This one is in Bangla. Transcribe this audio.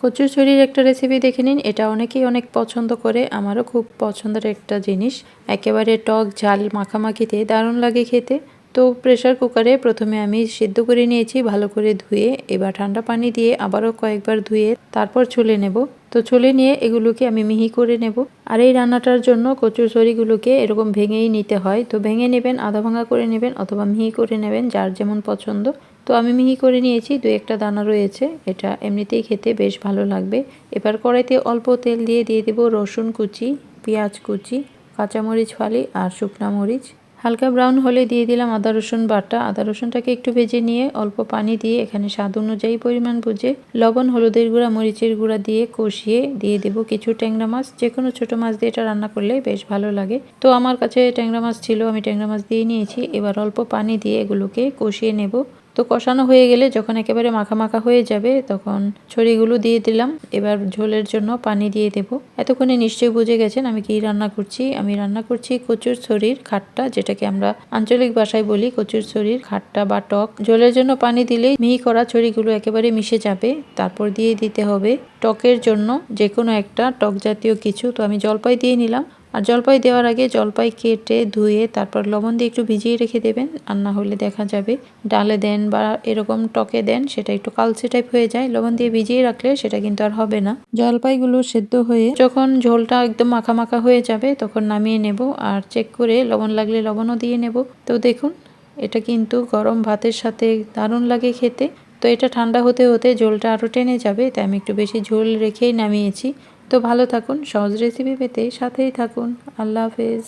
কচুরছড়ির একটা রেসিপি দেখে নিন। এটা অনেকেই অনেক পছন্দ করে, আমারও খুব পছন্দের একটা জিনিস। একেবারে টক ঝাল মাখামাখিতে দারুণ লাগে খেতে। তো প্রেসার কুকারে প্রথমে আমি সিদ্ধ করে নিয়েছি ভালো করে ধুয়ে। এবার ঠান্ডা পানি দিয়ে আবারও কয়েকবার ধুয়ে তারপর ছুলে নেব। তো ছুলে নিয়ে এগুলোকে আমি মিহি করে নেব। আর এই রান্নাটার জন্য কচুরছড়িগুলোকে এরকম ভেঙেই নিতে হয়। তো ভেঙে নেবেন, আধা ভাঙা করে নেবেন অথবা মিহি করে নেবেন, যার যেমন পছন্দ। তো আমি মিহি করে নিয়েছি, 2-1টা দানা রয়েছে। এটা এমনিতেই খেতে বেশ ভালো লাগবে। এবার কড়াইতে অল্প তেল দিয়ে দেব রসুন কুচি, পেঁয়াজ কুচি, কাঁচামরিচ ফালি আর শুকনা মরিচ। হালকা ব্রাউন হলে দিয়ে দিলাম আদা রসুন বাটা। আদা রসুনটাকে একটু ভেজে নিয়ে অল্প পানি দিয়ে এখানে স্বাদ অনুযায়ী পরিমাণ বুঝে লবণ, হলুদের গুঁড়া, মরিচের গুঁড়া দিয়ে কষিয়ে দিয়ে দেব কিছু ট্যাংরা মাছ। যে কোনো ছোটো মাছ দিয়ে এটা রান্না করলে বেশ ভালো লাগে। তো আমার কাছে ট্যাংরা মাছ ছিল, আমি ট্যাংরা মাছ দিয়ে নিয়েছি। এবার অল্প পানি দিয়ে এগুলোকে কষিয়ে নেব। তো কষানো হয়ে গেলে যখন একেবারে মাখা মাখা হয়ে যাবে তখন ছড়িগুলো দিয়ে দিলাম। এবার ঝোলের জন্য পানি দিয়ে দেব। এতক্ষণে নিশ্চয়ই বুঝে গেছেন আমি কি রান্না করছি। আমি রান্না করছি কচুরছড়ির খাট্টা, যেটাকে আমরা আঞ্চলিক ভাষায় বলি কচুরছড়ির খাট্টা বা টক। ঝোলের জন্য পানি দিলেই মিহি করা ছড়িগুলো একেবারে মিশে যাবে। তারপর দিয়ে দিতে হবে টকের জন্য যে কোনো একটা টক জাতীয় কিছু। তো আমি জলপাই দিয়ে নিলাম। আর জলপাই দেওয়ার আগে জলপাই কেটে ধুয়ে তারপর লবণ দিয়ে একটু ভিজিয়ে রেখে দেবেন। আর না হলে দেখা যাবে ডালে দেন বা এরকম টকে দেন, সেটা একটু কালচে টাইপ হয়ে যায়। লবণ দিয়ে ভিজিয়ে রাখলে সেটা কিন্তু আর হবে না। জলপাইগুলো সেদ্ধ হয়ে যখন ঝোলটা একদম মাখা মাখা হয়ে যাবে তখন নামিয়ে নেব। আর চেক করে লবণ লাগলে লবণও দিয়ে নেব। তো দেখুন, এটা কিন্তু গরম ভাতের সাথে দারুণ লাগে খেতে। তো এটা ঠান্ডা হতে হতে ঝোলটা আরও টেনে যাবে, তাই আমি একটু বেশি ঝোল রেখেই নামিয়েছি। তো ভালো থাকুন, সহজ রেসিপি পেতে সাথেই থাকুন। আল্লাহ হাফেজ।